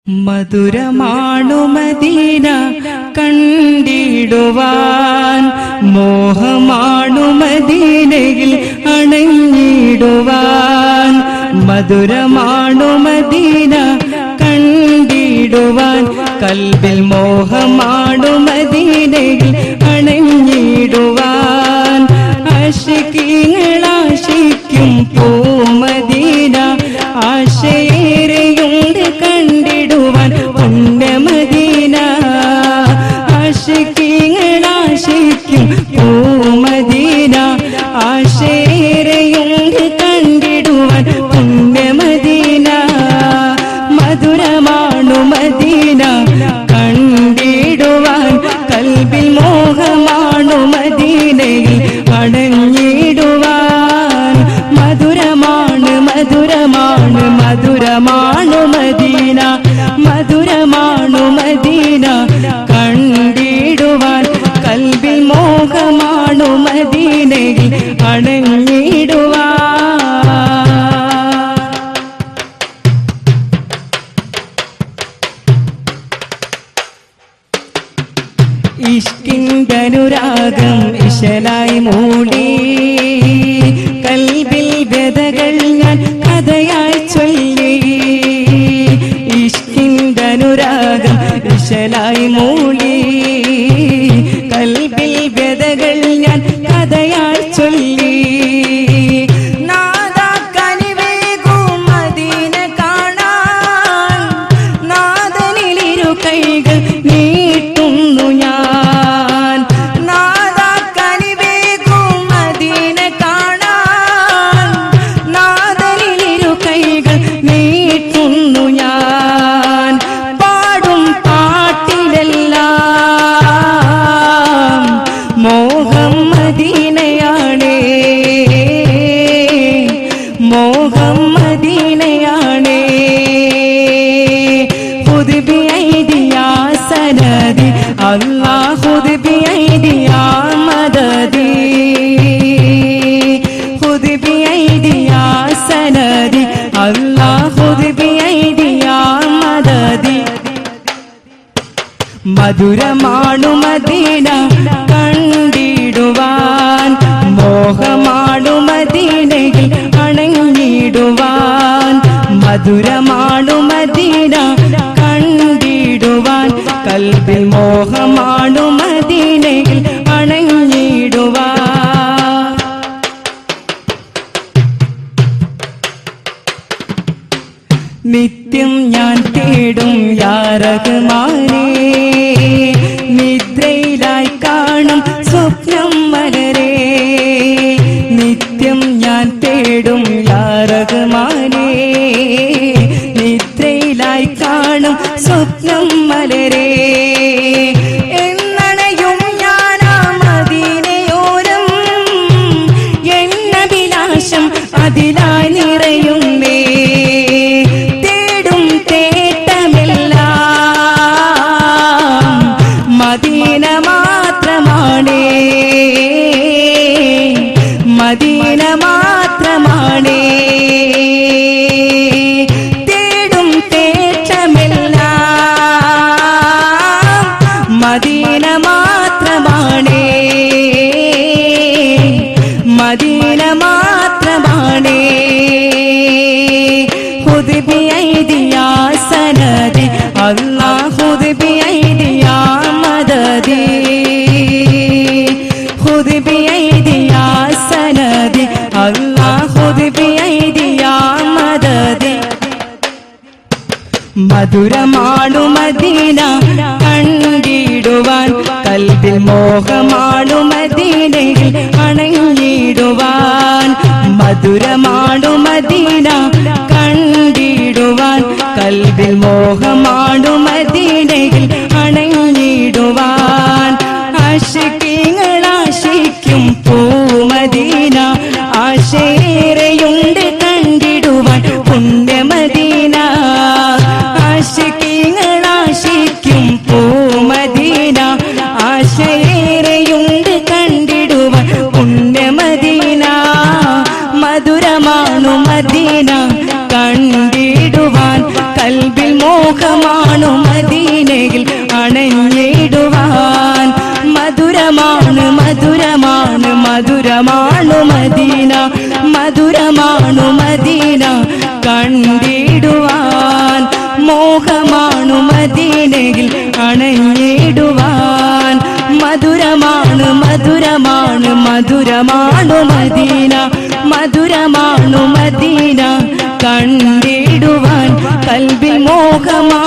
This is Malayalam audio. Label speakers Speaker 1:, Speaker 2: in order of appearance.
Speaker 1: മധുരമാണു മദീന കണ്ടിടുവാൻ, മോഹമാണു മദീനയിൽ അണഞ്ഞിടുവാൻ. മധുരമാണു മദീന കണ്ടിടുവാൻ, കൽബിൽ മോഹമാണു മദീനയിൽ അണഞ്ഞിടുവാൻ. ആശിക്കീങ്ങളാശിക്കും പൂമദീന, ആശയേറെയുണ്ട് കണ്ടിടുവാൻ പുണ്യമദീന. ആശിക്കീങ്ങളാശിക്കും പൂമദീന, ആശയേറെയുണ്ട് കണ്ടിടുവാൻ പുണ്യമദീന. മധുരമാണു മദീന കണ്ടിടുവാൻ, കൽബിൽ മോഹമാണു മദീനയിൽ അടഞ്ഞിടുവാൻ. മധുരമാണ് മധുരമാണ് മധുരമാണു മദീന, മധുരമാണു മദീന കണ്ടിടുവാൻ, കൽബിൽ മോഹമാണു മദീനയിൽ അടഞ്ഞിടുവാൻ. ഇഷ്കിന്റെ അനുരാഗം ഇശലായി മൂടി, കൽബിൽ വ്യതകൾ ഞാൻ കഥയായി ചൊല്ലി. ഇഷ്കിന്റെ അനുരാഗം ഇശലായി മൂടി, കൽബിൽ വ്യതകൾ ഞാൻ കഥയായി ചൊല്ലി. കൈകൾ നീട്ടുന്നു ഞാൻ, നാദാക്കനിവേകും മദീന കാണാൻ. നാദനിലിരു കൈകൾ നീട്ടുന്നു ഞാൻ, പാടും പാട്ടിലെല്ലാം മോഹം മദീനയാണേ, മോഹം മദീനയാണേ. സനദി അല്ലാഹ് ഖുദ് ബിഐദി യാ മദദി, ഖുദ് ബിഐദി യാ സനദി അല്ലാഹ് ഖുദ് ബിഐദി യാ മദദി. മധുരമാണു മദീന കണ്ടിടുവാൻ, മോഹമാണു മദീനയിൽ അണഞ്ഞിടുവാൻ. മധുരമാണു മദീന കണ്ടിടുവാൻ, കൽബിൽ മോഹമാണു മദീനയിൽ അണഞ്ഞിടുവാൻ. നിത്യം ഞാൻ തേടും യാ റഹ്മാനേ, നിദ്രയിലായി കാണും സ്വപ്നം മലരേ. നിത്യം ഞാൻ തേടും യാ റഹ്മാനേ, നിദ്രയിലായി കാണും സ്വപ്നം മലരേ. എന്നണയും ഞാനാ മദീനയോരം, എന്നഭിലാഷം അതിലായി നിറയുന്നേ. തേടും തേട്ടമെല്ലാം മദീന മാത്രമാണേ, മദീന മാത്രമാണേ. തേടും തേട്ടമെല്ലാം മദീന മാത്രമാണേ, മദീന മാത്രമാണേ. ഖുദ് ബിഐദി യാ സനദി അല്ലാഹ് ഖുദ് ബിഐദി യാ മദദി, ഖുദ് ബിഐദി യാ സനദി അല്ലാഹ് ഖുദ് ബിഐദി യാ മദദി. മധുരമാണു മദീന കണ്ടിടുവാൻ, കൽബിൽ മോഹമാണു മദീനയിൽ അണഞ്ഞിടുവാൻ. മധുരമാണു മദീന കണ്ടിടുവാൻ, കൽബിൽ മോഹമാണു മദീനയിൽ അണഞ്ഞിടുവാൻ. ആശിക്കീങ്ങളാശിക്കും പൂമദീന, ആശയേറെയുണ്ട് കണ്ടിടുവാൻ പുണ്യമദീന. ആശിക്കീങ്ങളാശിക്കും പൂമദീന, ആശയേറെയുണ്ട് കണ്ടിടുവാൻ പുണ്യമദീന. മധുരമാണു മദീന കണ്ടിടുവാൻ, കൽബിൽ മോഹമാ മധുരമാണു മദീനയിൽ അണഞ്ഞിടുവാൻ മധുരമാണ് മധുരമാണ് മധുരമാണു മദീന മധുരമാണു മദീന കണ്ടിടുവാൻ മോഹമാണു മദീനയിൽ അണഞ്ഞിടുവാൻ മധുരമാണ് മധുരമാണ് മധുരമാണു മദീന മധുരമാണു മദീന കണ്ടിടുവാൻ കൽബിൽ മോഹമാണ്